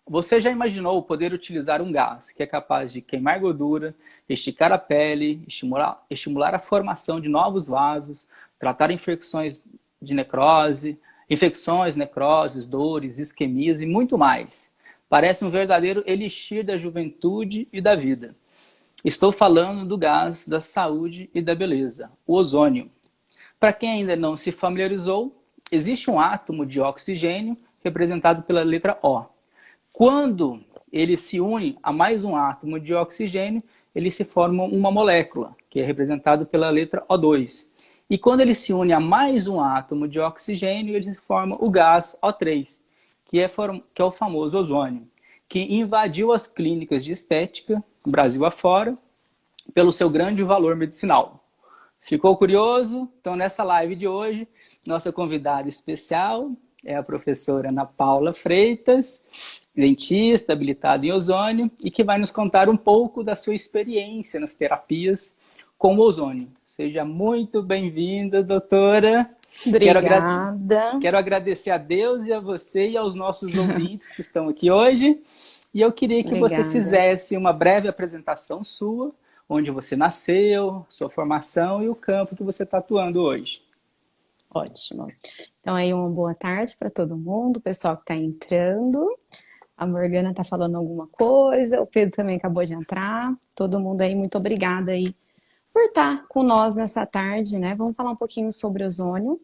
Você já imaginou poder utilizar um gás que é capaz de queimar gordura, esticar a pele, estimular a formação de novos vasos, tratar infecções, necroses, dores, isquemias e muito mais? Parece um verdadeiro elixir da juventude e da vida. Estou falando do gás da saúde e da beleza, o ozônio. Para quem ainda não se familiarizou, existe um átomo de oxigênio representado pela letra O. Quando ele se une a mais um átomo de oxigênio, ele se forma uma molécula, que é representado pela letra O2. E quando ele se une a mais um átomo de oxigênio, ele se forma o gás O3, que é o famoso ozônio, que invadiu as clínicas de estética, Brasil afora, pelo seu grande valor medicinal. Ficou curioso? Então, nessa live de hoje, nossa convidada especial é a professora Ana Paula Freitas, dentista, habilitada em ozônio, e que vai nos contar um pouco da sua experiência nas terapias com o ozônio. Seja muito bem-vinda, doutora. Obrigada. Quero agradecer a Deus e a você e aos nossos ouvintes que estão aqui hoje. E eu queria que você fizesse uma breve apresentação sua, onde você nasceu, sua formação e o campo que você está atuando hoje. Ótimo. Então aí uma boa tarde para todo mundo, o pessoal que está entrando. A Morgana está falando alguma coisa, o Pedro também acabou de entrar. Todo mundo aí, muito obrigada aí por estar com nós nessa tarde, né? Vamos falar um pouquinho sobre ozônio,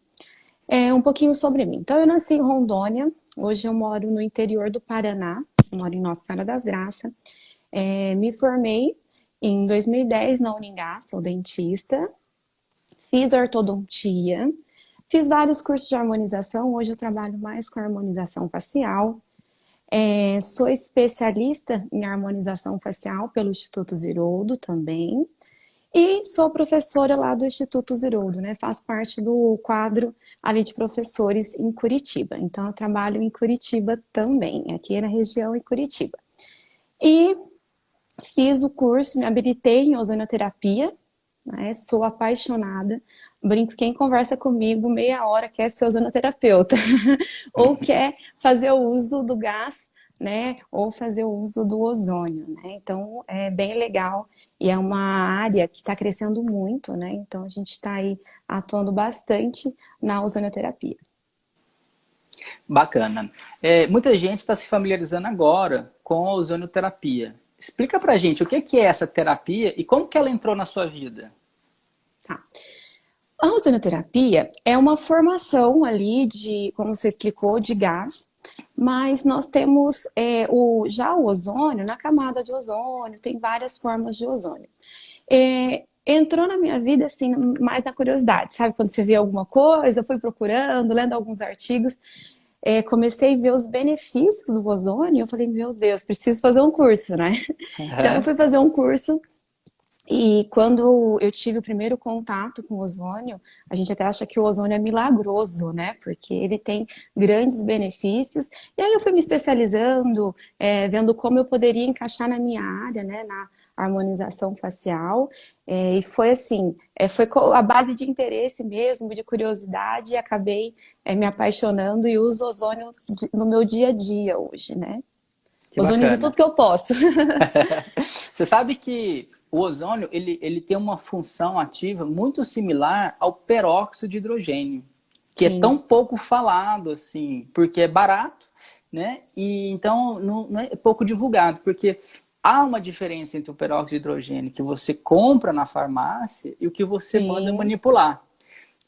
um pouquinho sobre mim. Então eu nasci em Rondônia, hoje eu moro no interior do Paraná, eu moro em Nossa Senhora das Graças. Me formei em 2010 na Uningá, sou dentista, fiz ortodontia, fiz vários cursos de harmonização, hoje eu trabalho mais com harmonização facial. Sou especialista em harmonização facial pelo Instituto Ziroldo também. E sou professora lá do Instituto Ziroldo, né? Faço parte do quadro ali de professores em Curitiba. Então, eu trabalho em Curitiba também, aqui na região em Curitiba. E fiz o curso, me habilitei em ozonioterapia, né? Sou apaixonada. Brinco, quem conversa comigo meia hora quer ser ozonoterapeuta ou quer fazer o uso do gás, né? Ou fazer o uso do ozônio, né? Então é bem legal e é uma área que está crescendo muito, né? Então a gente está aí atuando bastante na ozonioterapia. Bacana. Muita gente está se familiarizando agora com a ozonioterapia. Explica pra gente o que é essa terapia e como que ela entrou na sua vida. Tá. A ozonioterapia é uma formação ali de, como você explicou, de gás, mas nós temos já o ozônio, na camada de ozônio, tem várias formas de ozônio. Entrou na minha vida, assim, mais na curiosidade, sabe? Quando você vê alguma coisa, eu fui procurando, lendo alguns artigos, comecei a ver os benefícios do ozônio, eu falei, meu Deus, preciso fazer um curso, né? Então eu fui fazer um curso. E quando eu tive o primeiro contato com o ozônio, a gente até acha que o ozônio é milagroso, né? Porque ele tem grandes benefícios. E aí eu fui me especializando, vendo como eu poderia encaixar na minha área, né? Na harmonização facial. E foi assim, foi a base de interesse mesmo, de curiosidade, e acabei me apaixonando e uso ozônio no meu dia a dia hoje, né? Que Ozonizo bacana. tudo que eu posso. Você sabe que o ozônio ele tem uma função ativa muito similar ao peróxido de hidrogênio, que é tão Sim. pouco falado assim, porque é barato, né? E então não é pouco divulgado, porque há uma diferença entre o peróxido de hidrogênio que você compra na farmácia e o que você manda Sim. manipular.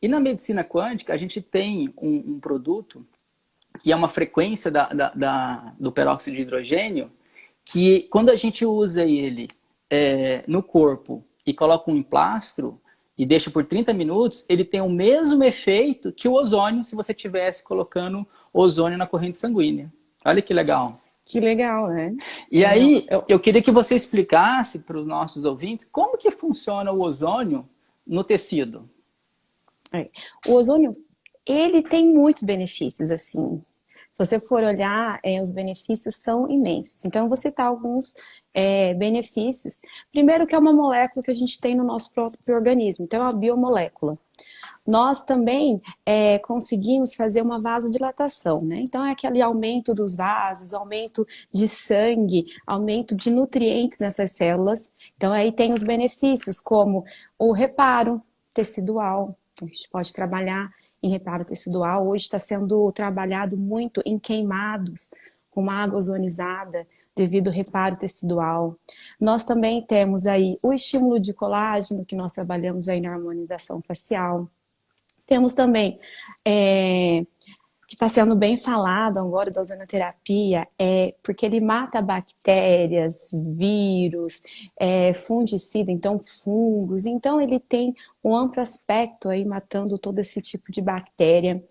E na medicina quântica a gente tem um produto que é uma frequência do peróxido de hidrogênio, que quando a gente usa ele no corpo e coloca um emplastro e deixa por 30 minutos, ele tem o mesmo efeito que o ozônio se você estivesse colocando ozônio na corrente sanguínea. Olha que legal. Que legal, né? E aí, eu queria que você explicasse para os nossos ouvintes como que funciona o ozônio no tecido. O ozônio, ele tem muitos benefícios, assim. Se você for olhar, os benefícios são imensos. Então, eu vou citar alguns benefícios. Primeiro, que é uma molécula que a gente tem no nosso próprio organismo. Então, é uma biomolécula. nós também conseguimos fazer uma vasodilatação, né? Então é aquele aumento dos vasos, aumento de sangue, aumento de nutrientes nessas células. Então aí tem os benefícios como o reparo tecidual. A gente pode trabalhar em reparo tecidual. Hoje está sendo trabalhado muito em queimados com água ozonizada devido ao reparo tecidual. Nós também temos aí o estímulo de colágeno, que nós trabalhamos aí na harmonização facial. Temos também, que está sendo bem falado agora da ozonoterapia, porque ele mata bactérias, vírus, fungicida, então fungos. Então ele tem um amplo aspecto aí matando todo esse tipo de bactéria.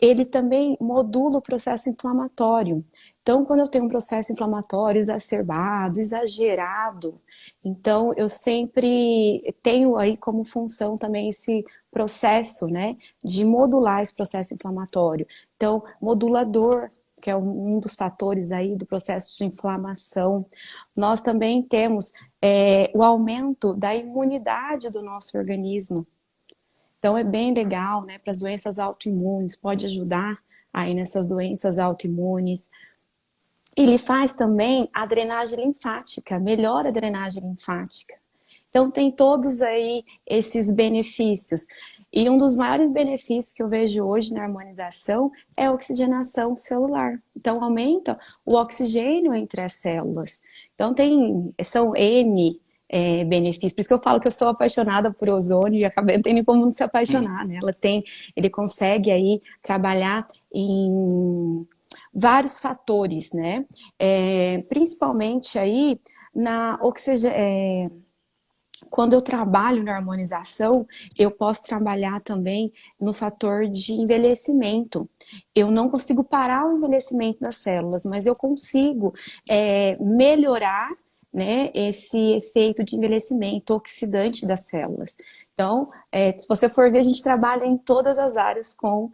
Ele também modula o processo inflamatório. Então, quando eu tenho um processo inflamatório exacerbado, exagerado, então eu sempre tenho aí como função também esse processo, né, de modular esse processo inflamatório. Então, modulador, que é um dos fatores aí do processo de inflamação. Nós também temos o aumento da imunidade do nosso organismo. Então é bem legal, né, para as doenças autoimunes, pode ajudar aí nessas doenças autoimunes. Ele faz também a drenagem linfática, melhora a drenagem linfática. Então tem todos aí esses benefícios. E um dos maiores benefícios que eu vejo hoje na harmonização é a oxigenação celular. Então aumenta o oxigênio entre as células. Então são N benefícios. Por isso que eu falo que eu sou apaixonada por ozônio e acabei não tendo como não se apaixonar, né? Ele consegue aí trabalhar em vários fatores, né? Principalmente aí na quando eu trabalho na harmonização, eu posso trabalhar também no fator de envelhecimento. Eu não consigo parar o envelhecimento das células, mas eu consigo melhorar, né, esse efeito de envelhecimento oxidante das células. Então, se você for ver, a gente trabalha em todas as áreas com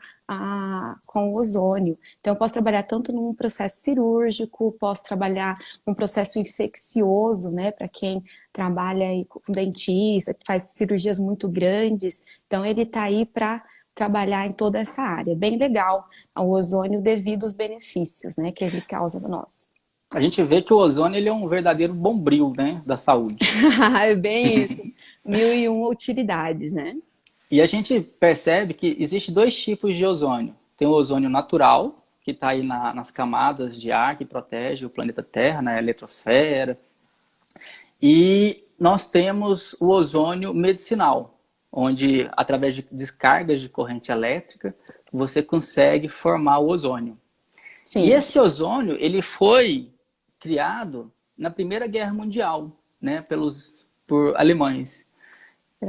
o ozônio. Então, eu posso trabalhar tanto num processo cirúrgico, posso trabalhar num processo infeccioso, né, para quem trabalha aí com dentista, que faz cirurgias muito grandes. Então, ele está aí para trabalhar em toda essa área. Bem legal o ozônio devido aos benefícios, né, que ele causa para nós. A gente vê que o ozônio ele é um verdadeiro bombril, né, da saúde. É bem isso. 1001 utilidades, né? E a gente percebe que existe dois tipos de ozônio. Tem o ozônio natural, que está aí nas camadas de ar que protege o planeta Terra, na eletrosfera. E nós temos o ozônio medicinal, onde através de descargas de corrente elétrica, você consegue formar o ozônio. Sim. E esse ozônio, ele foi criado na Primeira Guerra Mundial, né, por alemães.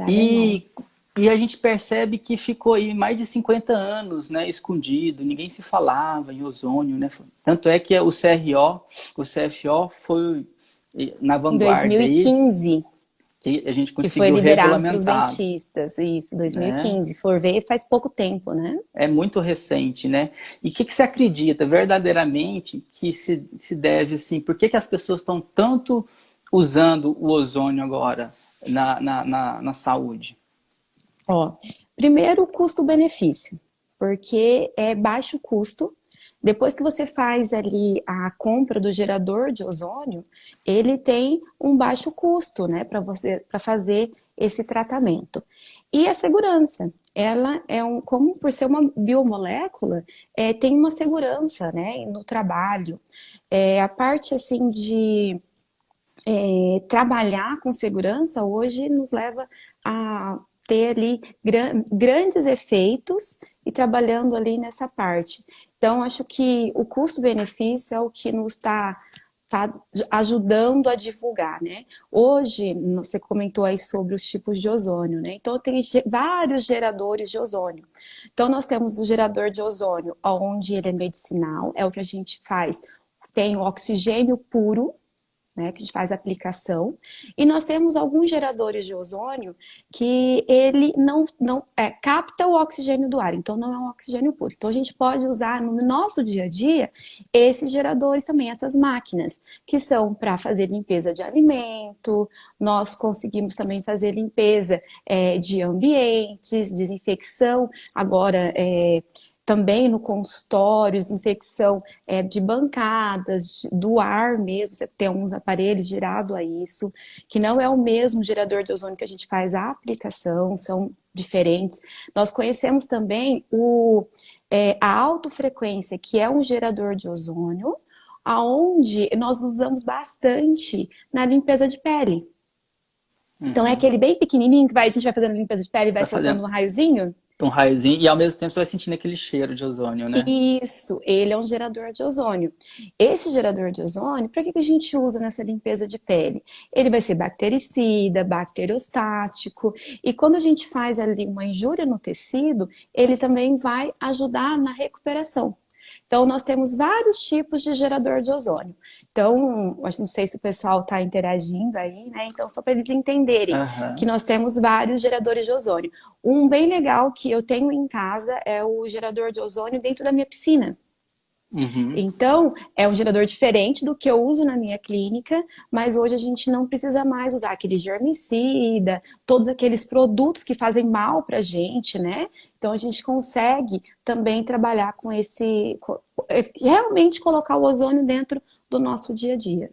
E a gente percebe que ficou aí mais de 50 anos, né, escondido, ninguém se falava em ozônio, né? Tanto é que o CFO foi na vanguarda. Em 2015. Que a gente conseguiu que foi liberado para os regulamentar. dentistas, isso, 2015. For ver, faz pouco tempo, né? É muito recente, né? E o que você acredita verdadeiramente que se deve, assim, por que as pessoas estão tanto usando o ozônio agora na saúde? Ó, primeiro, o custo-benefício, porque é baixo custo. Depois que você faz ali a compra do gerador de ozônio, ele tem um baixo custo, né, para fazer esse tratamento. E a segurança, ela como por ser uma biomolécula, tem uma segurança, né, no trabalho. A parte assim de trabalhar com segurança hoje nos leva a ter ali grandes efeitos e trabalhando ali nessa parte. Então, acho que o custo-benefício é o que nos está ajudando a divulgar, né? Hoje, você comentou aí sobre os tipos de ozônio, né? Então, tem vários geradores de ozônio. Então, nós temos o gerador de ozônio, onde ele é medicinal, é o que a gente faz. Tem o oxigênio puro, né, que a gente faz a aplicação, e nós temos alguns geradores de ozônio que ele não capta o oxigênio do ar, então não é um oxigênio puro. Então a gente pode usar no nosso dia a dia esses geradores também, essas máquinas, que são para fazer limpeza de alimento, nós conseguimos também fazer limpeza de ambientes, desinfecção, agora também no consultório, desinfecção de bancadas, do ar mesmo, você tem alguns aparelhos girados a isso, que não é o mesmo gerador de ozônio que a gente faz a aplicação, são diferentes. Nós conhecemos também a autofrequência, que é um gerador de ozônio, aonde nós usamos bastante na limpeza de pele. Então é aquele bem pequenininho que a gente vai fazendo limpeza de pele e vai soltando um raiozinho. Um raiozinho, e ao mesmo tempo você vai sentindo aquele cheiro de ozônio, né? Isso, ele é um gerador de ozônio. Esse gerador de ozônio, para que a gente usa nessa limpeza de pele? Ele vai ser bactericida, bacteriostático, e quando a gente faz ali uma injúria no tecido, ele também vai ajudar na recuperação. Então, nós temos vários tipos de gerador de ozônio. Então, não sei se o pessoal está interagindo aí, né? Então, só para eles entenderem que nós temos vários geradores de ozônio. Um bem legal que eu tenho em casa é o gerador de ozônio dentro da minha piscina. Então, é um gerador diferente do que eu uso na minha clínica, mas hoje a gente não precisa mais usar aquele germicida, todos aqueles produtos que fazem mal pra gente, né? Então, a gente consegue também trabalhar com realmente colocar o ozônio dentro do nosso dia a dia.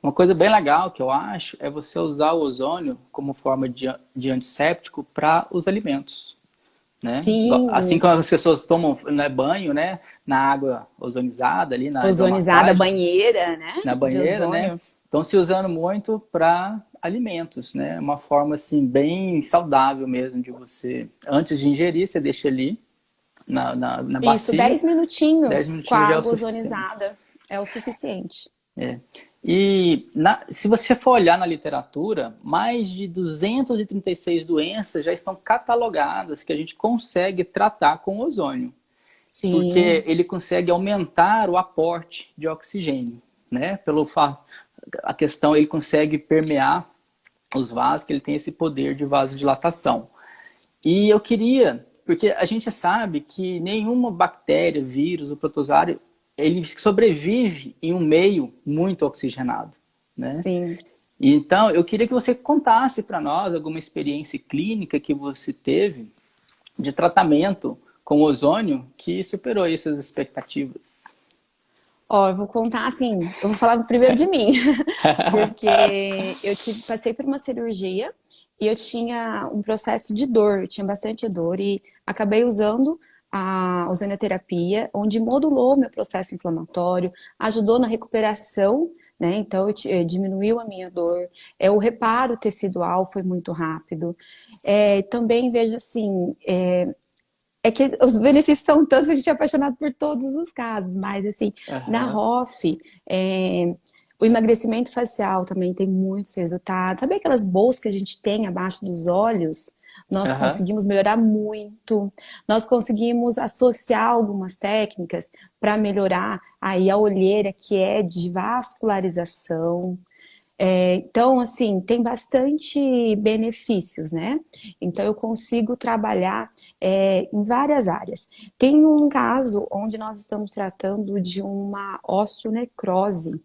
Uma coisa bem legal que eu acho é você usar o ozônio como forma de antisséptico para os alimentos. Né? Sim. Assim como as pessoas tomam banho, né, na água ozonizada ali na ozonizada, banheira, né? Na banheira, né? Estão se usando muito para alimentos, né? Uma forma assim bem saudável mesmo de você, antes de ingerir, você deixa ali na bacia. Isso, 10 minutinhos, 10 minutinhos com a já é o água suficiente. ozonizada é o suficiente. E se você for olhar na literatura, mais de 236 doenças já estão catalogadas que a gente consegue tratar com ozônio. Sim. Porque ele consegue aumentar o aporte de oxigênio, né? A questão, ele consegue permear os vasos, que ele tem esse poder de vasodilatação. E eu queria, porque a gente sabe que nenhuma bactéria, vírus ou protozoário, ele sobrevive em um meio muito oxigenado, né? Sim. Então, eu queria que você contasse para nós alguma experiência clínica que você teve de tratamento com ozônio que superou aí suas expectativas. Eu vou contar assim, eu vou falar primeiro de mim, porque eu passei por uma cirurgia e eu tinha um processo de dor, eu tinha bastante dor e acabei usando a ozonioterapia, onde modulou meu processo inflamatório, ajudou na recuperação, né? Então diminuiu a minha dor, o reparo tecidual foi muito rápido. Também vejo assim, que os benefícios são tantos que a gente é apaixonado por todos os casos, mas assim, na ROF, o emagrecimento facial também tem muitos resultados. Sabe aquelas bolsas que a gente tem abaixo dos olhos? Nós conseguimos melhorar muito. Nós conseguimos associar algumas técnicas para melhorar aí a olheira, que é de vascularização. Então, assim, tem bastante benefícios, né? Então, eu consigo trabalhar em várias áreas. Tem um caso onde nós estamos tratando de uma osteonecrose,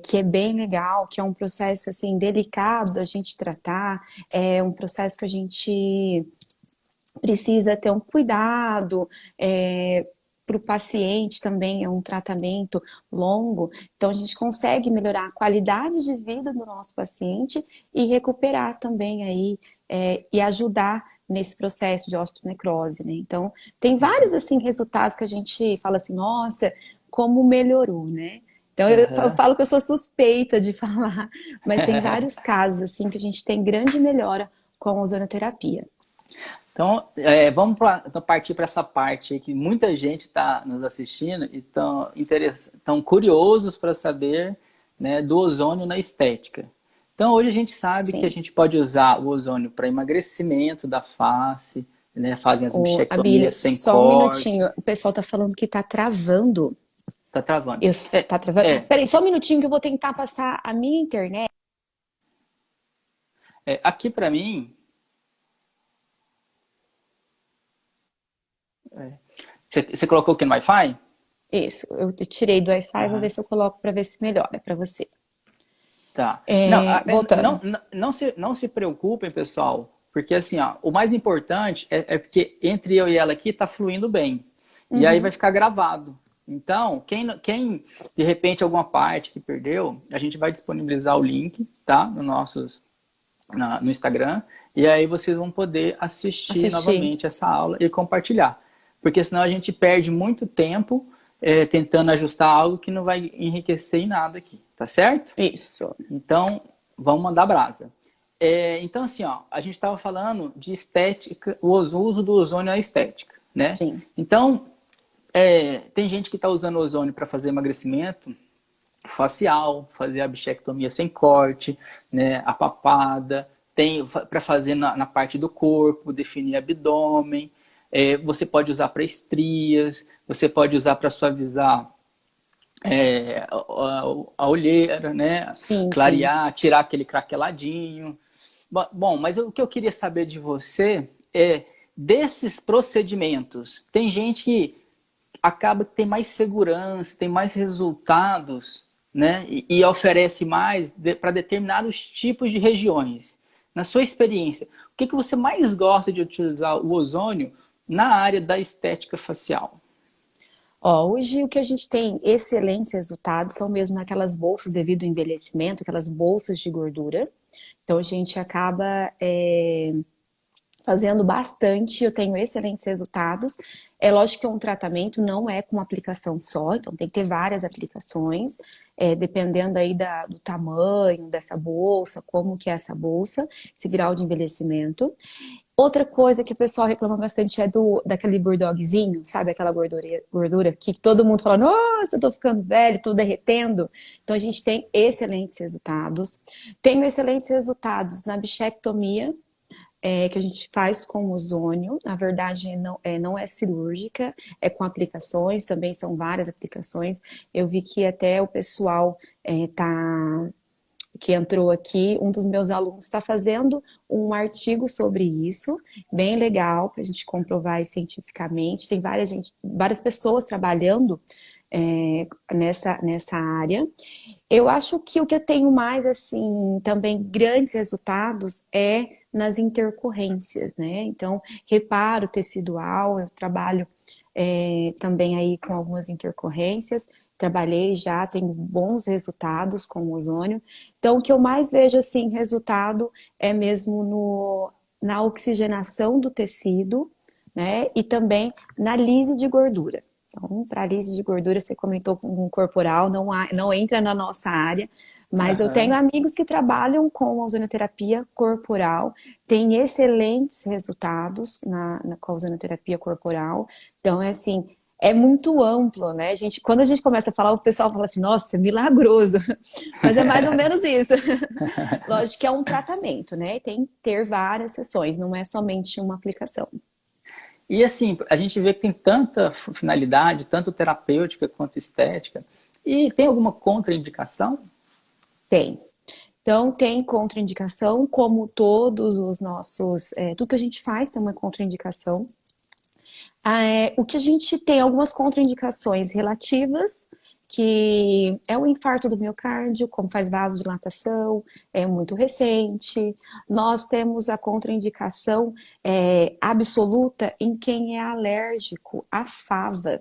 que é bem legal, que é um processo, assim, delicado da gente tratar, é um processo que a gente precisa ter um cuidado, para o paciente também é um tratamento longo, então a gente consegue melhorar a qualidade de vida do nosso paciente e recuperar também aí e ajudar nesse processo de osteonecrose, né? Então tem vários assim resultados que a gente fala assim, nossa, como melhorou, né? Então eu falo que eu sou suspeita de falar, mas tem vários casos assim que a gente tem grande melhora com a ozonoterapia. Então, vamos partir para essa parte aí que muita gente está nos assistindo e estão curiosos para saber, né, do ozônio na estética. Então, hoje a gente sabe que a gente pode usar o ozônio para emagrecimento da face, né, fazem as bichectomias sem só corte. Um minutinho, o pessoal está falando que está travando. Tá travando. Tá travando? É, Peraí, só um minutinho que eu vou tentar passar a minha internet. aqui pra mim, você colocou aqui no Wi-Fi? Isso, eu tirei do Wi-Fi, vou ver Aham. se eu coloco para ver se melhora para você. Tá. Não, Voltando. não se preocupem, pessoal, porque assim, ó, o mais importante é porque entre eu e ela aqui tá fluindo bem. E aí vai Uhum. ficar gravado. Então, quem de repente alguma parte que perdeu, a gente vai disponibilizar o link, tá? No Instagram. E aí vocês vão poder assistir Assistir. novamente essa aula e compartilhar. Porque senão a gente perde muito tempo tentando ajustar algo que não vai enriquecer em nada aqui, tá certo? Isso. Então, vamos mandar brasa. Então, assim, ó, a gente estava falando de estética, o uso do ozônio na estética, né? Sim. Então, tem gente que está usando ozônio para fazer emagrecimento facial, fazer a bichectomia sem corte, né? A papada, tem para fazer na parte do corpo, definir abdômen. Você pode usar para estrias, você pode usar para suavizar a olheira, né? Sim, sim. Clarear, tirar aquele craqueladinho. Bom, mas o que eu queria saber de você é desses procedimentos. Tem gente que acaba que tem mais segurança, tem mais resultados, né? E oferece mais para determinados tipos de regiões. Na sua experiência, o que você mais gosta de utilizar o ozônio na área da estética facial? Ó, hoje o que a gente tem excelentes resultados são mesmo aquelas bolsas devido ao envelhecimento, aquelas bolsas de gordura. Então a gente acaba fazendo bastante, eu tenho excelentes resultados. É lógico que é um tratamento, não é com uma aplicação só, então tem que ter várias aplicações, dependendo aí do tamanho dessa bolsa, como que é essa bolsa, esse grau de envelhecimento. Outra coisa que o pessoal reclama bastante é daquele bulldogzinho, sabe? Aquela gordura que todo mundo fala, nossa, eu tô ficando velho, tô derretendo. Então a gente tem excelentes resultados. Tenho excelentes resultados na bichectomia, que a gente faz com ozônio. Na verdade, não é cirúrgica, é com aplicações, também são várias aplicações. Eu vi que até o pessoal que entrou aqui, um dos meus alunos está fazendo um artigo sobre isso, bem legal, para a gente comprovar cientificamente. Tem várias pessoas trabalhando nessa área. Eu acho que o que eu tenho mais, assim, também grandes resultados é nas intercorrências, né? Então, reparo tecidual, eu trabalho também aí com algumas intercorrências, trabalhei já, tenho bons resultados com o ozônio. Então, o que eu mais vejo, assim, resultado é mesmo na oxigenação do tecido, né? E também na lise de gordura. Então, para lise de gordura, você comentou com o corporal, não entra na nossa área, mas eu tenho Aham. amigos que trabalham com ozonioterapia corporal, têm excelentes resultados com a ozonioterapia corporal. Então, é assim, é muito amplo, né? Quando a gente começa a falar, o pessoal fala assim, nossa, é milagroso. Mas é mais ou menos isso. Lógico que é um tratamento, né? Tem que ter várias sessões, não é somente uma aplicação. E assim, a gente vê que tem tanta finalidade, tanto terapêutica quanto estética. E tem alguma contraindicação? Tem. Então, tem contraindicação, como todos os nossos. Tudo que a gente faz tem uma contraindicação. O que a gente tem algumas contraindicações relativas, que é o infarto do miocárdio, como faz vasodilatação, é muito recente. Nós temos a contraindicação absoluta em quem é alérgico à fava.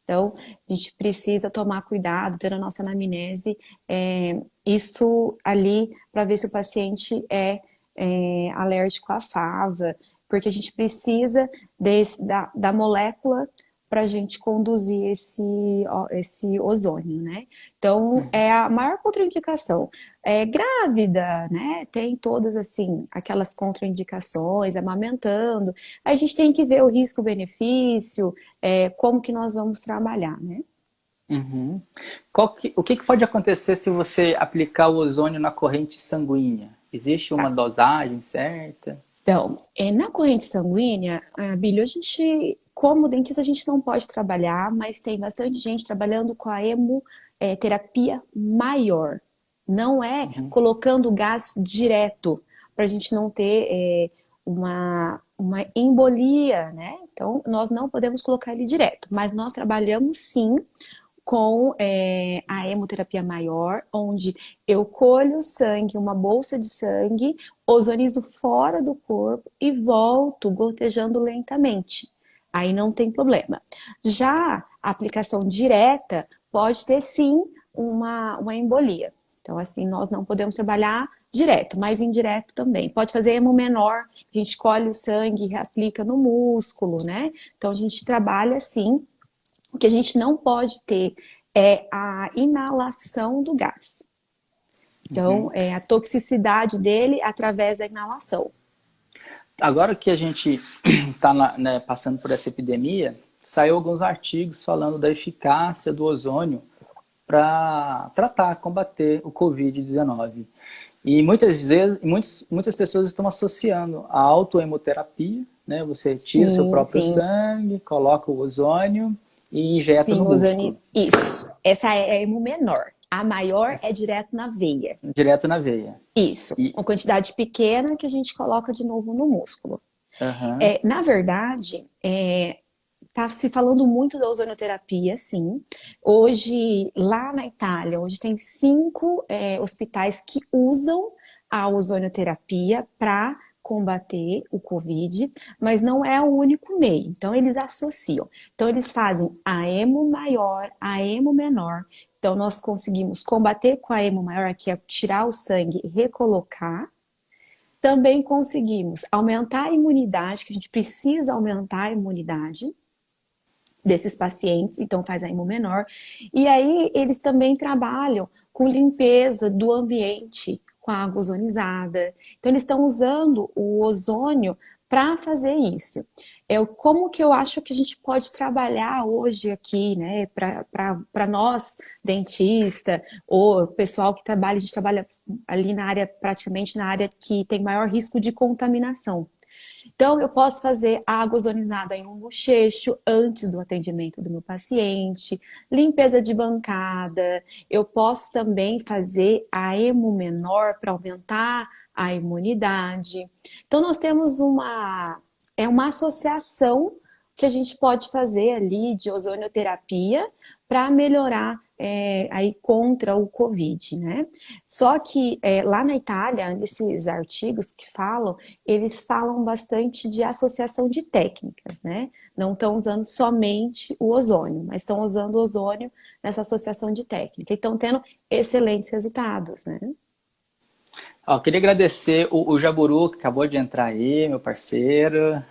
Então, a gente precisa tomar cuidado, ter a nossa anamnese, isso ali, para ver se o paciente é alérgico à fava, porque a gente precisa da molécula para a gente conduzir esse ozônio, né? Então, é a maior contraindicação. Grávida, né? Tem todas, assim, aquelas contraindicações, amamentando. A gente tem que ver o risco-benefício, como que nós vamos trabalhar, né? Uhum. O que pode acontecer se você aplicar o ozônio na corrente sanguínea? Existe uma Tá. dosagem certa? Então, na corrente sanguínea, Bílio, a gente como dentista a gente não pode trabalhar, mas tem bastante gente trabalhando com a hemoterapia maior. Não é Uhum. colocando gás direto, para a gente não ter uma embolia, né? Então, nós não podemos colocar ele direto, mas nós trabalhamos sim com a hemoterapia maior, onde eu colho sangue, uma bolsa de sangue, ozonizo fora do corpo e volto gotejando lentamente. Aí não tem problema. Já a aplicação direta pode ter sim uma embolia. Então, assim, nós não podemos trabalhar direto, mas indireto também. Pode fazer hemo menor, a gente colhe o sangue e aplica no músculo, né? Então, a gente trabalha assim. O que a gente não pode ter é a inalação do gás. Então, Uhum. é a toxicidade dele através da inalação. Agora que a gente está passando por essa epidemia, saiu alguns artigos falando da eficácia do ozônio para tratar, combater o Covid-19. E muitas vezes, muitas pessoas estão associando a autohemoterapia, né? Você tira o seu Sim, próprio sim, sangue, coloca o ozônio e injeta no sim, músculo, isso. Essa é a hemo menor. A maior é direto na veia. direto na veia. Isso. E, Uma quantidade pequena que a gente coloca de novo no músculo. aham, Na verdade, tá se falando muito da ozonioterapia, sim. Hoje, lá na Itália, hoje tem 5 hospitais que usam a ozonioterapia para combater o Covid, mas não é o único meio. Então, eles associam. Então, eles fazem a hemo maior, a hemo menor. Então, nós conseguimos combater com a hemo maior, que é tirar o sangue e recolocar. Também conseguimos aumentar a imunidade, que a gente precisa aumentar a imunidade desses pacientes, então faz a hemo menor. E aí eles também trabalham com limpeza do ambiente, com a água ozonizada. Então eles estão usando o ozônio para fazer isso. Como que eu acho que a gente pode trabalhar hoje aqui, né, para nós, dentista, ou pessoal que trabalha, a gente trabalha ali na área, praticamente na área que tem maior risco de contaminação. Então, eu posso fazer água ozonizada em um bochecho antes do atendimento do meu paciente, limpeza de bancada. Eu posso também fazer a hemo menor para aumentar a imunidade. Então, nós temos uma associação que a gente pode fazer ali de ozonioterapia para melhorar aí contra o Covid, né? Só que lá na Itália, nesses artigos que falam, eles falam bastante de associação de técnicas, né? Não estão usando somente o ozônio, mas estão usando o ozônio nessa associação de técnica. E estão tendo excelentes resultados, né? ó, queria agradecer o Jaburu, que acabou de entrar aí, meu parceiro.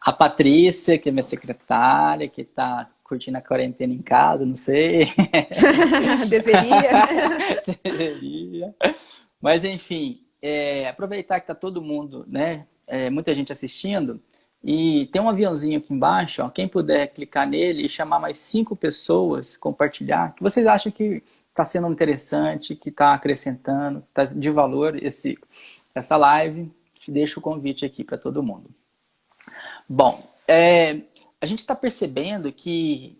A Patrícia, que é minha secretária, que está curtindo a quarentena em casa, não sei. Deveria, né? Deveria. Mas, enfim, aproveitar que está todo mundo, né? Muita gente assistindo. E tem um aviãozinho aqui embaixo, ó, quem puder clicar nele e chamar mais 5 pessoas, compartilhar, que vocês acham que está sendo interessante, que está acrescentando, está de valor essa live, te deixo o convite aqui para todo mundo. Bom, a gente está percebendo que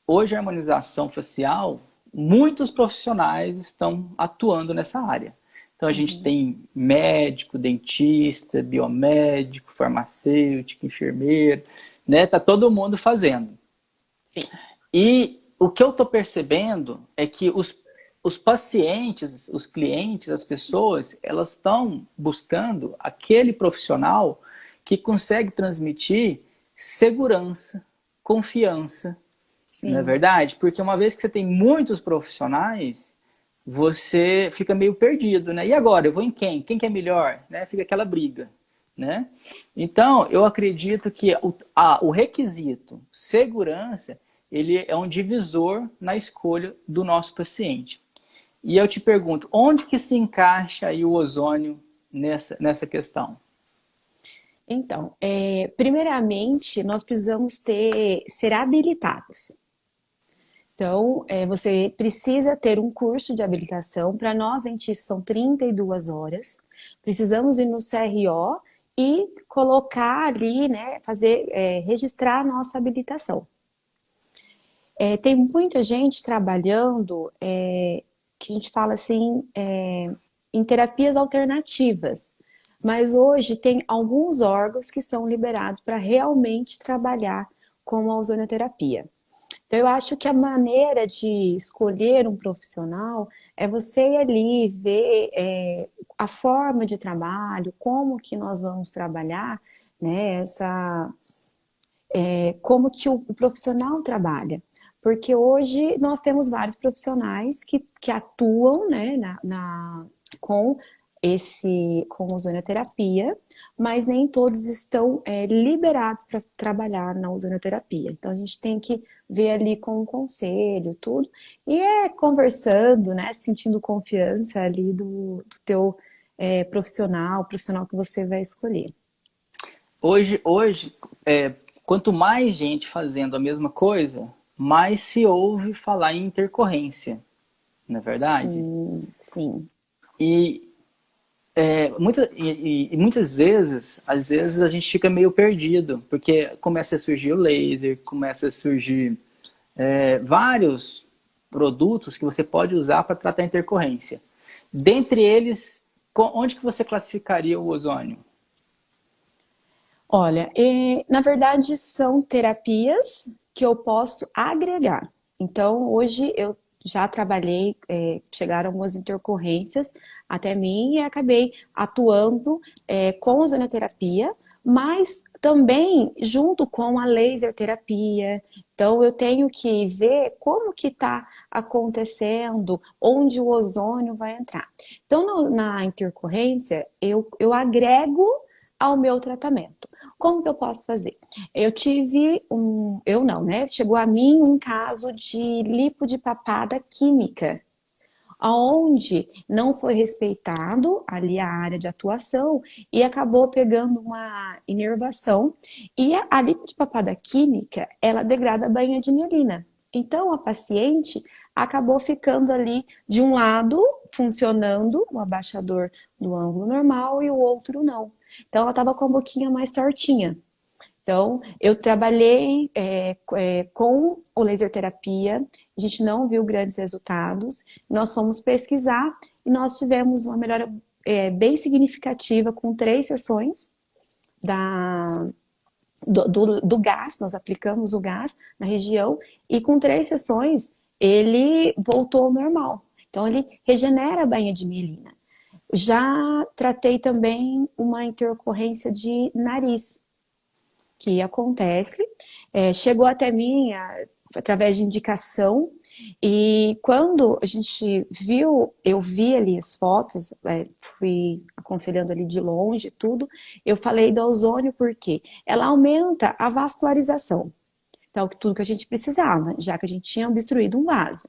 hoje a harmonização facial, muitos profissionais estão atuando nessa área. Então a gente Uhum. tem médico, dentista, biomédico, farmacêutico, enfermeiro, né? Tá todo mundo fazendo. Sim. E o que eu estou percebendo é que os pacientes, os clientes, as pessoas, elas estão buscando aquele profissional que consegue transmitir segurança, confiança, não é Sim. verdade? Porque uma vez que você tem muitos profissionais, você fica meio perdido, né? E agora, eu vou em quem? Quem que é melhor? Né? Fica aquela briga, né? Então, eu acredito que o requisito segurança, ele é um divisor na escolha do nosso paciente. E eu te pergunto, onde que se encaixa aí o ozônio nessa questão? Então, primeiramente, nós precisamos ser habilitados. Então, você precisa ter um curso de habilitação. Para nós, dentistas, são 32 horas. Precisamos ir no CRO e colocar ali, né, fazer, registrar a nossa habilitação. Tem muita gente trabalhando, que a gente fala assim, em terapias alternativas. Mas hoje tem alguns órgãos que são liberados para realmente trabalhar com a ozonioterapia. Então, eu acho que a maneira de escolher um profissional é você ir ali ver a forma de trabalho, como que nós vamos trabalhar, né, como que o profissional trabalha. Porque hoje nós temos vários profissionais que atuam, né, com com ozonioterapia, mas nem todos estão liberados para trabalhar na ozonioterapia. Então a gente tem que ver ali com o conselho, tudo, e conversando, né, sentindo confiança ali do teu profissional que você vai escolher. Hoje quanto mais gente fazendo a mesma coisa, mais se ouve falar em intercorrência, não é verdade? Sim, sim. E, muitas vezes, às vezes a gente fica meio perdido, porque começa a surgir o laser, começa a surgir vários produtos que você pode usar para tratar a intercorrência. Dentre eles, onde que você classificaria o ozônio? Olha, na verdade são terapias que eu posso agregar. Então, hoje eu já trabalhei, chegaram algumas intercorrências até mim e acabei atuando com a ozonoterapia, mas também junto com a laser terapia. Então, eu tenho que ver como que está acontecendo, onde o ozônio vai entrar. Então, na intercorrência, eu agrego ao meu tratamento. Como que eu posso fazer? Eu tive eu não, né? Chegou a mim um caso de lipo de papada química, onde não foi respeitado ali a área de atuação e acabou pegando uma inervação. E a lipo de papada química, ela degrada a bainha de mielina. Então, a paciente acabou ficando ali de um lado funcionando o abaixador do ângulo normal e o outro não. Então, ela estava com a boquinha mais tortinha. Então, eu trabalhei com o laser terapia, a gente não viu grandes resultados, nós fomos pesquisar e nós tivemos uma melhora bem significativa com 3 sessões do gás, nós aplicamos o gás na região e com 3 sessões ele voltou ao normal. Então, ele regenera a bainha de mielina. Já tratei também uma intercorrência de nariz, que acontece, chegou até mim através de indicação, e quando a gente viu, eu vi ali as fotos, fui aconselhando ali de longe tudo, eu falei do ozônio porque ela aumenta a vascularização. Então, tudo que a gente precisava, já que a gente tinha obstruído um vaso.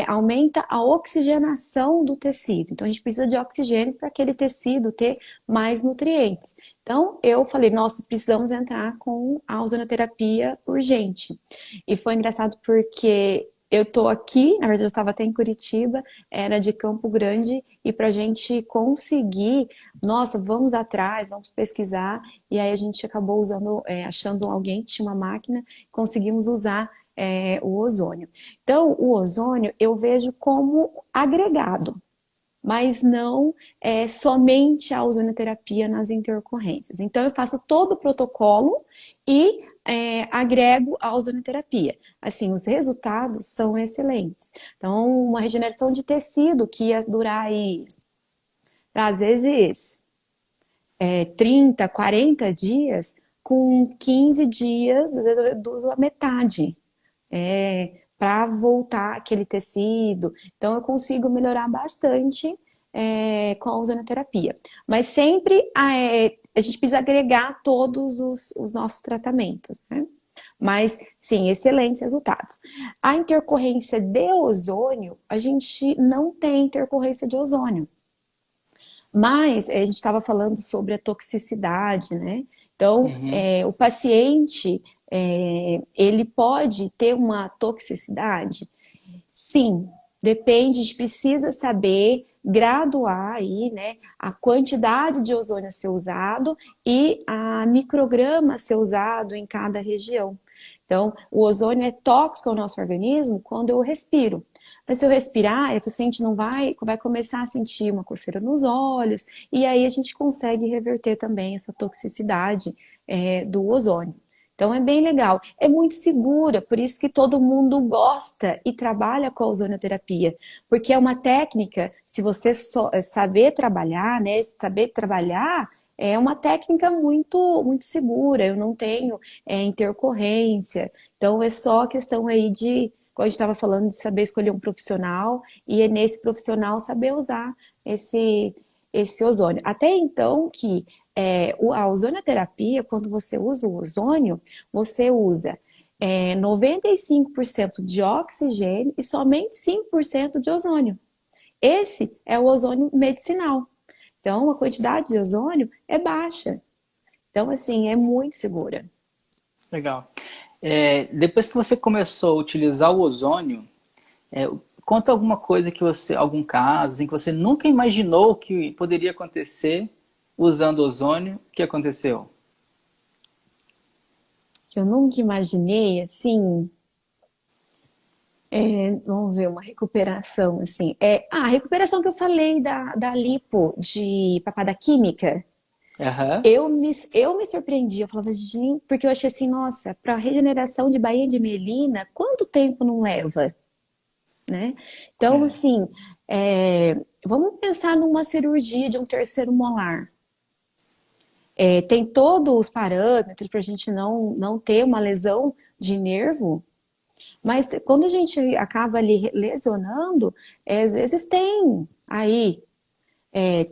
Aumenta a oxigenação do tecido. Então, a gente precisa de oxigênio para aquele tecido ter mais nutrientes. Então, eu falei, nossa, precisamos entrar com a ozonoterapia urgente. E foi engraçado porque eu tô aqui, na verdade eu estava até em Curitiba, era de Campo Grande, e para a gente conseguir, nossa, vamos atrás, vamos pesquisar, e aí a gente acabou usando, achando alguém que tinha uma máquina, conseguimos usar o ozônio. Então, o ozônio eu vejo como agregado, mas não somente a ozonoterapia nas intercorrências. Então, eu faço todo o protocolo e agrego a ozonoterapia. Assim, os resultados são excelentes. Então, uma regeneração de tecido que ia durar aí, às vezes, 30, 40 dias, com 15 dias, às vezes eu reduzo a metade. Para voltar aquele tecido. Então, eu consigo melhorar bastante com a ozonoterapia. Mas sempre a gente precisa agregar todos os nossos tratamentos, né? Mas, sim, excelentes resultados. A intercorrência de ozônio, a gente não tem intercorrência de ozônio. Mas a gente estava falando sobre a toxicidade, né? Então, Uhum. o paciente, ele pode ter uma toxicidade? Sim, Depende, a gente precisa saber graduar aí, né, a quantidade de ozônio a ser usado e a micrograma a ser usado em cada região. Então, o ozônio é tóxico ao nosso organismo quando eu respiro. Mas se eu respirar, o paciente não vai começar a sentir uma coceira nos olhos, e aí a gente consegue reverter também essa toxicidade do ozônio. Então é bem legal, é muito segura, por isso que todo mundo gosta e trabalha com a ozonioterapia, porque é uma técnica, se você saber trabalhar, né, saber trabalhar, é uma técnica muito segura, eu não tenho intercorrência, então é só questão aí de, como a gente estava falando, de saber escolher um profissional e é nesse profissional saber usar esse ozônio. Até então que a ozonioterapia, quando você usa o ozônio, você usa 95% de oxigênio e somente 5% de ozônio. Esse é o ozônio medicinal. Então, a quantidade de ozônio é baixa. Então, assim, é muito segura. Legal. Depois que você começou a utilizar o ozônio, conta alguma coisa que você, algum caso em que você nunca imaginou que poderia acontecer usando ozônio, o que aconteceu? Eu nunca imaginei, assim, vamos ver, uma recuperação, assim. A recuperação que eu falei da lipo, de papada química, Aham. eu me surpreendi. Eu falava, gente, porque eu achei assim, nossa, para regeneração de baía de mielina, quanto tempo não leva, né? Então, É. assim, vamos pensar numa cirurgia de um terceiro molar. Tem todos os parâmetros para a gente não ter uma lesão de nervo, mas quando a gente acaba ali lesionando, às vezes tem aí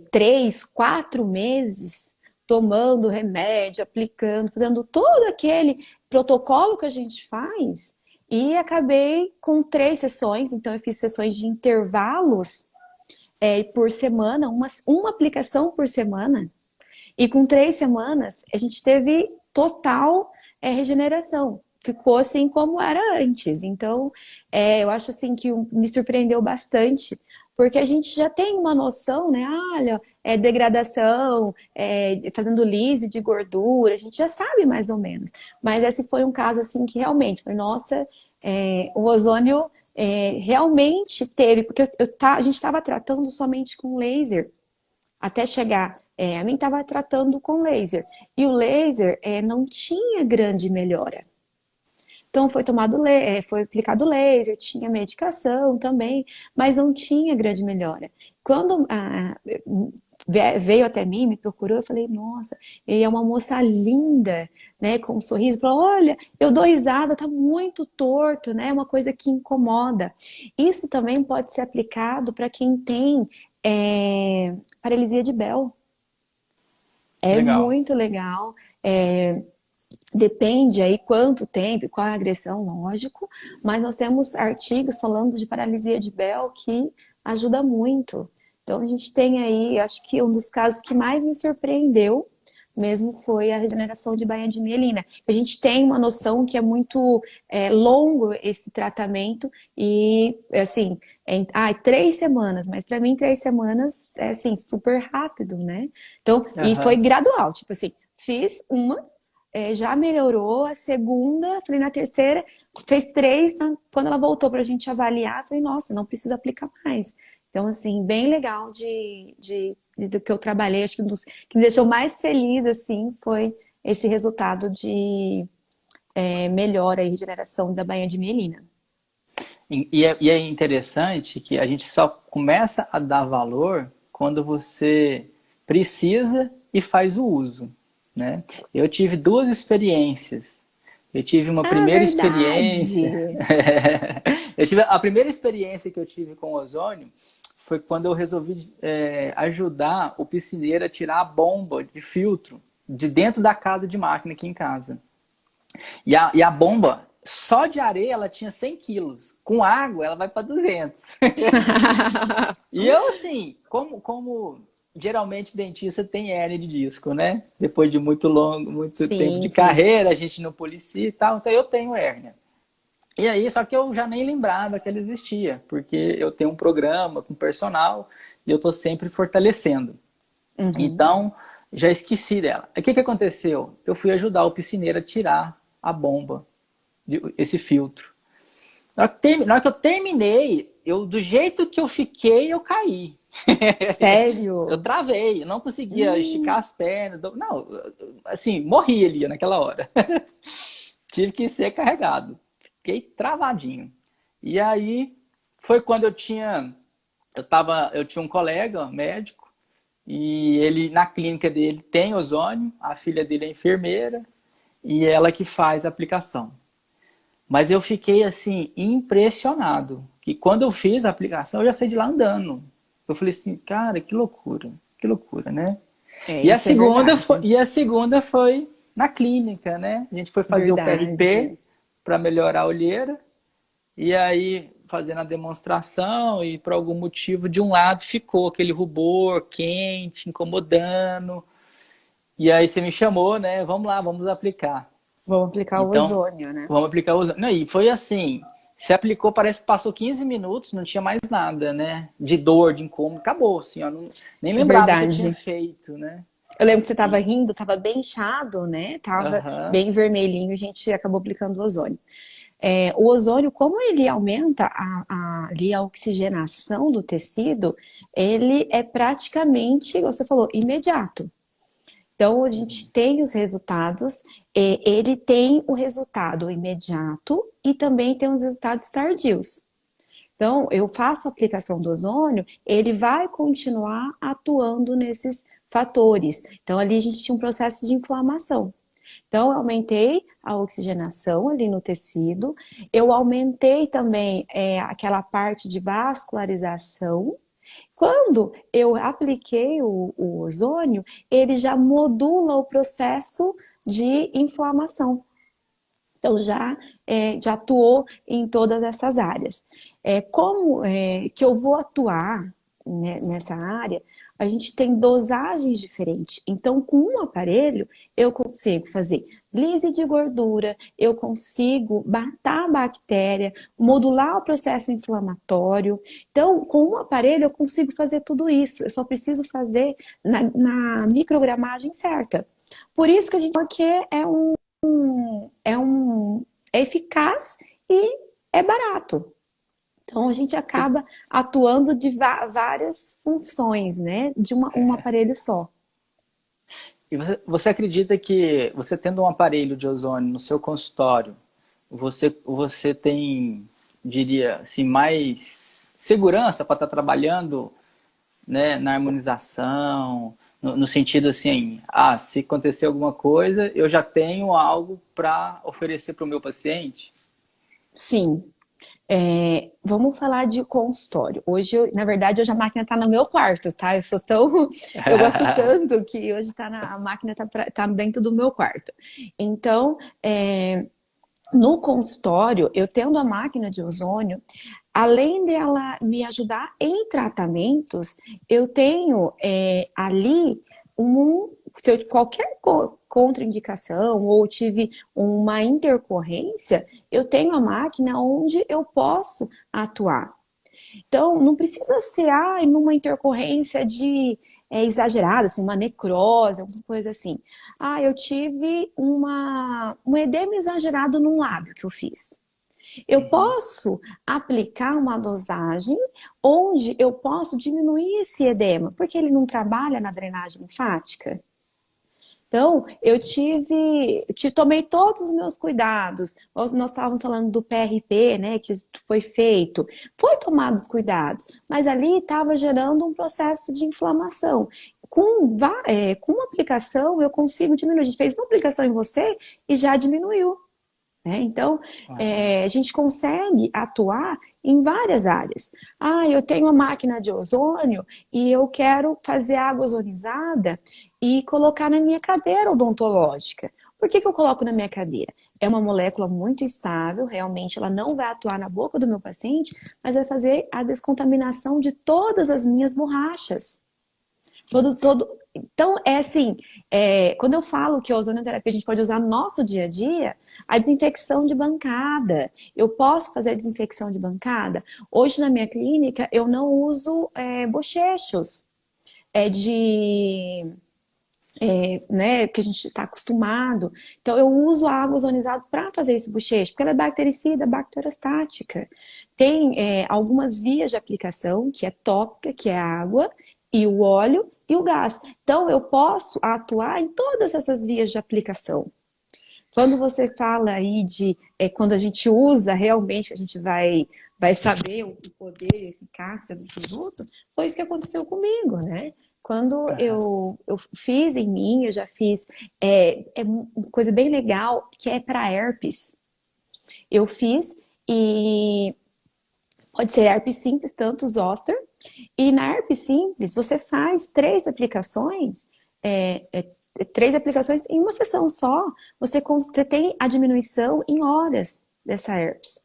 3, 4 meses tomando remédio, aplicando, fazendo todo aquele protocolo que a gente faz, e acabei com 3 sessões, então eu fiz sessões de intervalos por semana, uma aplicação por semana, e com 3 semanas a gente teve total regeneração. Ficou assim como era antes. Então, eu acho assim que me surpreendeu bastante, porque a gente já tem uma noção, né? Ah, olha, degradação, fazendo lise de gordura, a gente já sabe mais ou menos. Mas esse foi um caso assim que realmente, foi, nossa, o ozônio realmente teve, porque a gente estava tratando somente com laser até chegar. A mim estava tratando com laser. E o laser não tinha grande melhora. Então foi aplicado laser, tinha medicação também, mas não tinha grande melhora. Quando veio até mim, me procurou, eu falei, nossa, ele é uma moça linda, né, com um sorriso, falou, olha, eu dou risada, tá muito torto, né, é uma coisa que incomoda. Isso também pode ser aplicado para quem tem paralisia de Bell. É Legal. muito legal. É, Depende aí quanto tempo, qual é a agressão, lógico, mas nós temos artigos falando de paralisia de Bell que ajuda muito. Então a gente tem aí, acho que um dos casos que mais me surpreendeu mesmo foi a regeneração de baía de mielina. A gente tem uma noção que é muito longo esse tratamento e assim, 3 semanas, mas para mim 3 semanas é assim, super rápido, né? Então, e foi Aham. gradual, tipo assim, fiz uma, já melhorou, a segunda, falei na terceira, fez 3, quando ela voltou para a gente avaliar, falei, nossa, não precisa aplicar mais. Então, assim, bem legal do que eu trabalhei, acho que um dos que me deixou mais feliz, assim, foi esse resultado de melhora e regeneração da baía de mielina. E é interessante que a gente só começa a dar valor quando você precisa e faz o uso, né? Eu tive duas experiências. Eu tive uma Ah, primeira experiência. verdade! A primeira experiência que eu tive com ozônio foi quando eu resolvi ajudar o piscineiro a tirar a bomba de filtro de dentro da casa de máquina aqui em casa. E a bomba, só de areia, ela tinha 100 quilos. Com água, ela vai para 200. E eu, assim, como geralmente dentista tem hérnia de disco, né? Depois de muito tempo Sim, de sim. carreira, a gente não policia e tal, então eu tenho hérnia. E aí, só que eu já nem lembrava que ela existia, porque eu tenho um programa com personal e eu tô sempre fortalecendo. Uhum. Então, já esqueci dela. Aí, o que que aconteceu? Eu fui ajudar o piscineiro a tirar a bomba, esse filtro. Na hora que eu terminei, do jeito que eu fiquei, eu caí. Eu Sério? travei, eu não conseguia esticar Hum, as pernas. Não, assim, morri ali naquela hora. Tive que ser carregado. Fiquei travadinho. E aí foi quando eu tinha um colega médico e ele na clínica dele tem ozônio, a filha dele é enfermeira e ela que faz a aplicação. Mas eu fiquei assim impressionado, que quando eu fiz a aplicação eu já saí de lá andando. Eu falei assim, cara, que loucura, né? é, E a isso é segunda foi, verdade. e a segunda foi na clínica, né? A gente foi fazer o PRP Verdade. para melhorar a olheira e aí fazendo a demonstração e por algum motivo de um lado ficou aquele rubor quente, incomodando. E aí você me chamou, né? Vamos lá, vamos aplicar. Vou aplicar o Então, ozônio, né? vamos aplicar o. Não, e foi assim. Se aplicou, parece que passou 15 minutos, não tinha mais nada, né? De dor, de incômodo, acabou, assim, ó. Nem É lembrava que eu tinha verdade. feito, né? Eu lembro que você estava E, rindo, estava bem inchado, né? Tava aham, bem vermelhinho, a gente acabou aplicando o ozônio. É, o ozônio, como ele aumenta ali a oxigenação do tecido, ele é praticamente, você falou, imediato. Então, a gente tem os resultados, ele tem o resultado imediato e também tem os resultados tardios. Então, eu faço a aplicação do ozônio, ele vai continuar atuando nesses fatores. Então, ali a gente tinha um processo de inflamação. Então, eu aumentei a oxigenação ali no tecido, eu aumentei também aquela parte de vascularização. Quando eu apliquei o ozônio, ele já modula o processo de inflamação. Então já atuou em todas essas áreas. Como que eu vou atuar, né, nessa área? A gente tem dosagens diferentes. Então, com um aparelho, eu consigo fazer lise de gordura, eu consigo matar a bactéria, modular o processo inflamatório. Então, com um aparelho, eu consigo fazer tudo isso. Eu só preciso fazer na microgramagem certa. Por isso que a gente fala que é um é eficaz e é barato. Então a gente acaba atuando de várias funções, né? De um aparelho só. e você acredita que você tendo um aparelho de ozônio no seu consultório, você tem, diria assim, mais segurança para estar trabalhando, né, na harmonização, no sentido assim, se acontecer alguma coisa, eu já tenho algo para oferecer para o meu paciente? Sim. Vamos falar de consultório. Hoje, na verdade, hoje a máquina está no meu quarto, tá? Eu gosto tanto que hoje a máquina tá dentro do meu quarto. Então, no consultório, eu tendo a máquina de ozônio, além dela me ajudar em tratamentos, eu tenho ali se qualquer contraindicação ou tive uma intercorrência, eu tenho a máquina onde eu posso atuar. Então, não precisa ser numa intercorrência exagerada, assim, uma necrose, alguma coisa assim. Eu tive um edema exagerado num lábio que eu fiz. Eu Uhum. posso aplicar uma dosagem onde eu posso diminuir esse edema, porque ele não trabalha na drenagem linfática. Então, tomei todos os meus cuidados. Nós estávamos falando do PRP, né, que foi feito. Foi tomado os cuidados, mas ali estava gerando um processo de inflamação. Com uma aplicação, eu consigo diminuir. A gente fez uma aplicação em você e já diminuiu. Né? Então, Aham. a gente consegue atuar em várias áreas. Eu tenho uma máquina de ozônio e eu quero fazer água ozonizada e colocar na minha cadeira odontológica. Por que eu coloco na minha cadeira? É uma molécula muito estável, realmente ela não vai atuar na boca do meu paciente, mas vai fazer a descontaminação de todas as minhas borrachas. Todo, todo, Então, é assim, quando eu falo que a ozonioterapia a gente pode usar no nosso dia a dia, a desinfecção de bancada. Eu posso fazer a desinfecção de bancada? Hoje, na minha clínica, eu não uso bochechos de né, que a gente está acostumado. Então, eu uso a água ozonizada para fazer esse bochecho, porque ela é bactericida, bacteriostática. Tem algumas vias de aplicação, que é tópica, que é a água, e o óleo e o gás. Então, eu posso atuar em todas essas vias de aplicação. Quando você fala aí de quando a gente usa realmente, a gente vai saber o poder e a eficácia do produto, foi isso que aconteceu comigo, né? Quando Aham. eu fiz em mim, eu já fiz uma coisa bem legal que é para herpes. Eu fiz e pode ser herpes simples, tanto zoster. E na herpes simples, você faz três aplicações em uma sessão só. Você tem a diminuição em horas dessa herpes.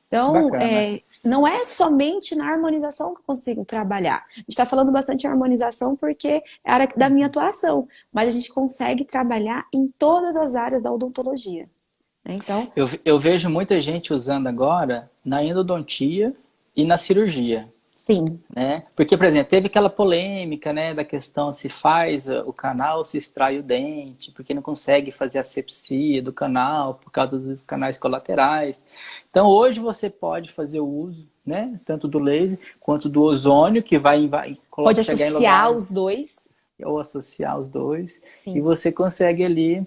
Que Então, bacana. não é somente na harmonização que eu consigo trabalhar. A gente está falando bastante em harmonização porque é a área da minha atuação, mas a gente consegue trabalhar em todas as áreas da odontologia, né? Então, Eu vejo muita gente usando agora na endodontia e na cirurgia, sim, né? Porque, por exemplo, teve aquela polêmica, né, da questão se faz o canal, se extrai o dente, porque não consegue fazer a asepsia do canal por causa dos canais colaterais. Então, hoje você pode fazer o uso, né, tanto do laser quanto do ozônio, que vai pode chegar em associar lugares os dois, ou associar os dois, e sim. você consegue ali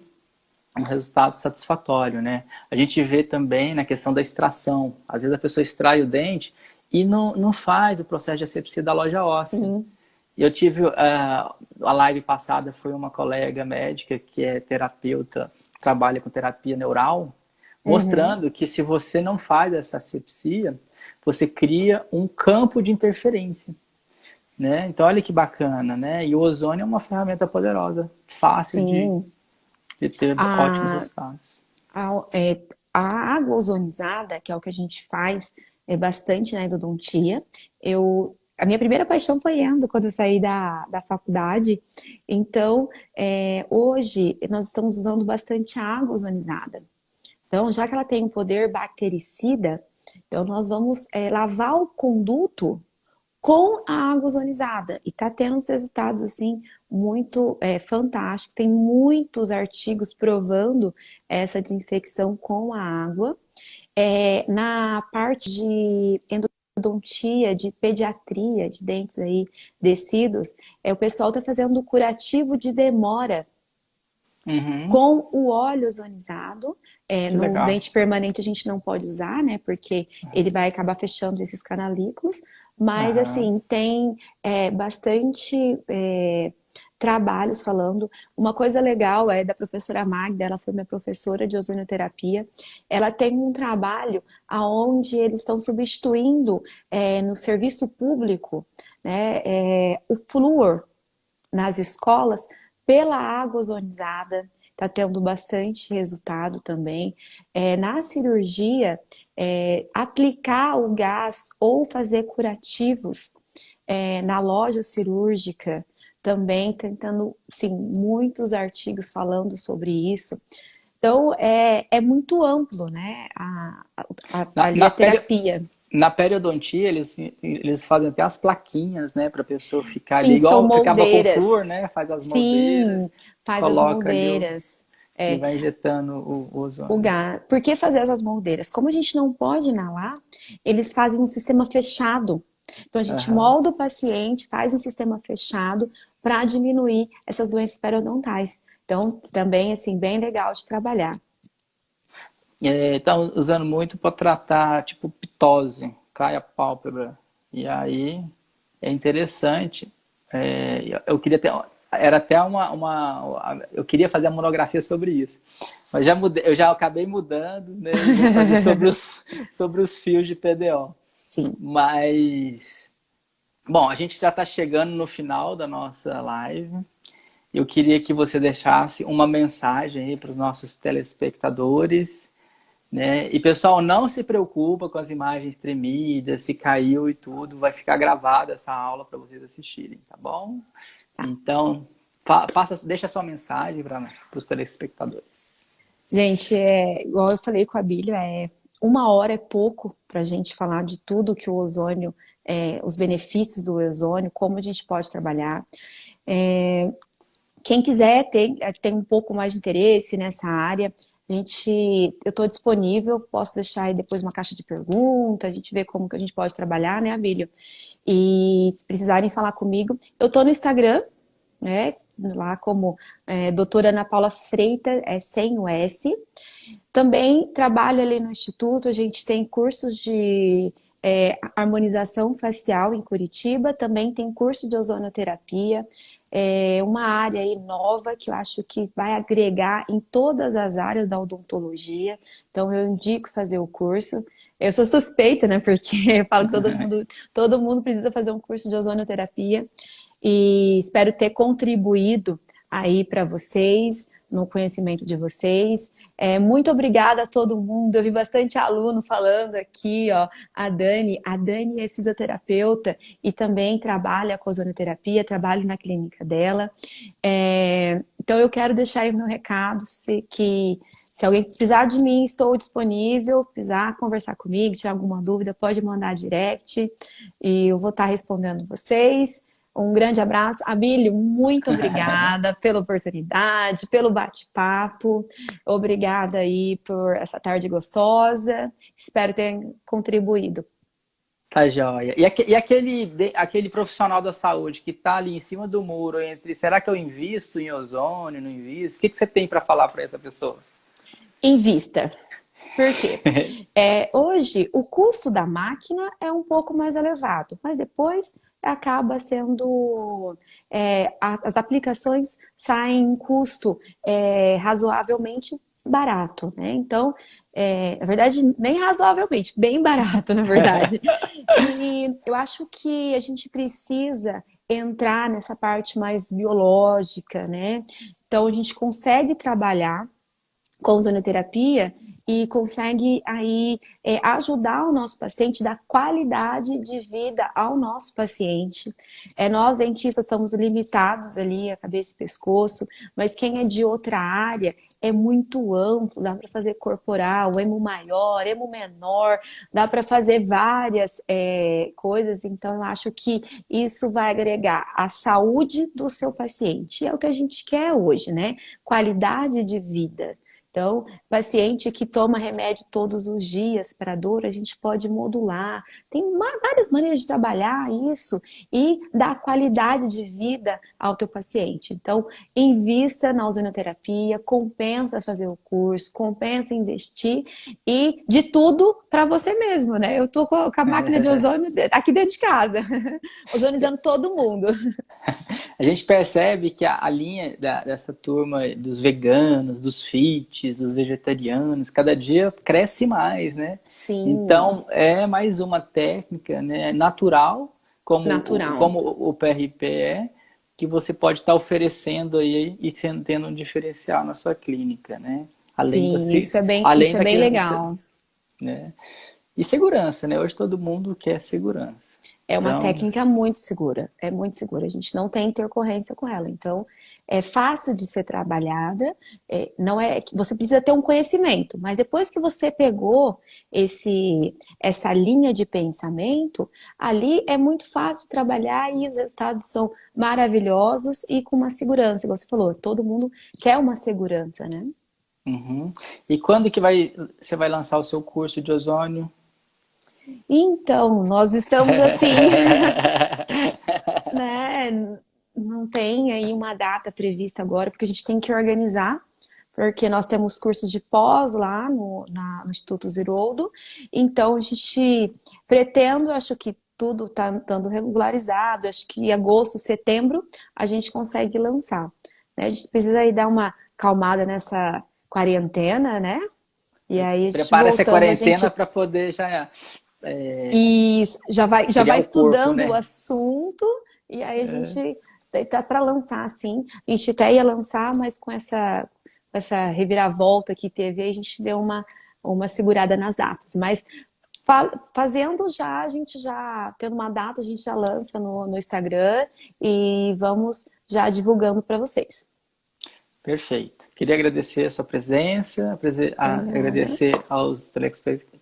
um resultado satisfatório, né? A gente vê também na questão da extração. Às vezes a pessoa extrai o dente e não faz o processo de asepsia da loja óssea. Sim. Eu tive a live passada foi uma colega médica que é terapeuta, trabalha com terapia neural, Uhum. mostrando que se você não faz essa asepsia, você cria um campo de interferência, né? Então olha que bacana, né? E o ozônio é uma ferramenta poderosa, fácil Sim. de ter ótimos A, resultados. a água ozonizada, que é o que a gente faz bastante na endodontia, a minha primeira paixão foi endo quando eu saí da faculdade. Então, hoje nós estamos usando bastante a água ozonizada. Então, já que ela tem um poder bactericida, então nós vamos lavar o conduto com a água ozonizada. E tá tendo uns resultados, assim, muito fantásticos. Tem muitos artigos provando essa desinfecção com a água. Na parte de endodontia, de pediatria, de dentes aí, descidos, o pessoal tá fazendo curativo de demora Uhum, com o óleo ozonizado. que No legal. dente permanente a gente não pode usar, né? Porque ele vai acabar fechando esses canalículos. Mas, Aham. assim, tem bastante trabalhos falando. Uma coisa legal é da professora Magda, ela foi minha professora de ozonioterapia. Ela tem um trabalho aonde eles estão substituindo no serviço público, né, o flúor nas escolas pela água ozonizada. Está tendo bastante resultado também. Na cirurgia, aplicar o gás ou fazer curativos na loja cirúrgica, também tentando, sim, muitos artigos falando sobre isso. Então, é muito amplo, né, Na, ali a na, peri, terapia. na periodontia, eles fazem até as plaquinhas, né, para a pessoa ficar ali, Sim, são igual ficava com o flúor, moldeiras. né, faz as Sim, moldeiras, faz as coloca ali moldeiras. e É, vai injetando o o ozônio. gás. Por que fazer essas moldeiras? Como a gente não pode inalar, eles fazem um sistema fechado. Então a gente Aham. molda o paciente, faz um sistema fechado para diminuir essas doenças periodontais. Então também assim bem legal de trabalhar. Estão usando muito para tratar, tipo, pitose, cai a pálpebra. E aí é interessante. Eu queria ter, era até eu queria fazer a monografia sobre isso, mas eu já acabei mudando, né? E vou fazer sobre os fios de PDO. Sim. Mas, bom, a gente já está chegando no final da nossa live. Eu queria que você deixasse uma mensagem aí para os nossos telespectadores, né? E pessoal, não se preocupa com as imagens tremidas, se caiu e tudo, vai ficar gravada essa aula para vocês assistirem, tá bom? Então, deixa a sua mensagem para os telespectadores. Gente, igual eu falei com a Bíblia, 1 hora é pouco para a gente falar de tudo que o ozônio, os benefícios do ozônio, como a gente pode trabalhar. Quem quiser tem um pouco mais de interesse nessa área, eu estou disponível, posso deixar aí depois uma caixa de perguntas, a gente vê como que a gente pode trabalhar, né, Abílio? E se precisarem falar comigo, eu estou no Instagram, né, lá como doutora Ana Paula Freitas, sem o S. Também trabalho ali no Instituto, a gente tem cursos de harmonização facial em Curitiba, também tem curso de ozonoterapia, uma área aí nova que eu acho que vai agregar em todas as áreas da odontologia, então eu indico fazer o curso. Eu sou suspeita, né, porque eu falo que todo mundo precisa fazer um curso de ozonoterapia e espero ter contribuído aí para vocês, no conhecimento de vocês. Muito obrigada a todo mundo. Eu vi bastante aluno falando aqui, ó, a Dani. A Dani é fisioterapeuta e também trabalha com ozonoterapia, trabalha na clínica dela. Então eu quero deixar aí o meu recado, se alguém precisar de mim, estou disponível, precisar conversar comigo, tirar alguma dúvida, pode mandar direct e eu vou estar respondendo vocês. Um grande abraço. Abílio, muito obrigada pela oportunidade, pelo bate-papo. Obrigada aí por essa tarde gostosa. Espero ter contribuído. Tá joia. E aquele profissional da saúde que está ali em cima do muro entre será que eu invisto em ozônio, não invisto? O que você tem para falar para essa pessoa? Invista. Por quê? Hoje, o custo da máquina é um pouco mais elevado, mas depois acaba sendo... as aplicações saem em custo razoavelmente barato, né? Então, na verdade, nem razoavelmente, bem barato, na verdade. E eu acho que a gente precisa entrar nessa parte mais biológica, né? Então, a gente consegue trabalhar com ozonoterapia e consegue aí ajudar o nosso paciente, dar qualidade de vida ao nosso paciente. Nós dentistas estamos limitados ali a cabeça e pescoço, mas quem é de outra área é muito amplo, dá para fazer corporal, emo maior, emo menor, dá para fazer várias coisas, então eu acho que isso vai agregar a saúde do seu paciente, é o que a gente quer hoje, né? Qualidade de vida. Então, paciente que toma remédio todos os dias para dor, a gente pode modular. Tem várias maneiras de trabalhar isso e dar qualidade de vida ao teu paciente. Então, invista na ozonoterapia, compensa fazer o curso, compensa investir e de tudo para você mesmo, né? Eu tô com a máquina de ozônio aqui dentro de casa, ozonizando todo mundo. A gente percebe que a linha dessa turma dos veganos, dos fit, dos vegetarianos, cada dia cresce mais, né? Sim. Então, é mais uma técnica, né, natural, como o PRP que você pode estar oferecendo aí e tendo um diferencial na sua clínica, né? Sim, isso é bem legal. Né? E segurança, né? Hoje todo mundo quer segurança. É uma técnica muito segura, é muito segura, a gente não tem intercorrência com ela, então é fácil de ser trabalhada, não é que você precisa ter um conhecimento, mas depois que você pegou essa linha de pensamento, ali é muito fácil de trabalhar e os resultados são maravilhosos e com uma segurança, igual você falou, todo mundo quer uma segurança, né? Uhum. E quando que você vai lançar o seu curso de ozônio? Então, nós estamos assim, né? Não tem aí uma data prevista agora, porque a gente tem que organizar, porque nós temos cursos de pós lá no Instituto Ziroldo, então a gente pretende, acho que tudo está estando regularizado, acho que em agosto, setembro, a gente consegue lançar. Né? A gente precisa aí dar uma calmada nessa quarentena, né? E aí a gente prepara essa quarentena para gente... poder Isso, já vai estudando corpo, né? o assunto e aí a gente tá para lançar, assim. A gente até ia lançar, mas com essa reviravolta que teve, aí a gente deu uma segurada nas datas. Mas Fazendo já, a gente já, tendo uma data, a gente já lança no Instagram e vamos já divulgando para vocês. Perfeito. Queria agradecer a sua presença, Obrigada. agradecer aos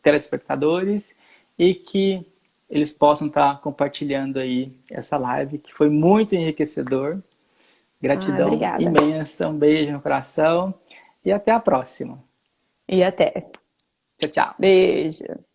telespectadores e que eles possam estar compartilhando aí essa live, que foi muito enriquecedor. Gratidão Obrigada. imensa, um beijo no coração e até a próxima. E até. Tchau, tchau. Beijo.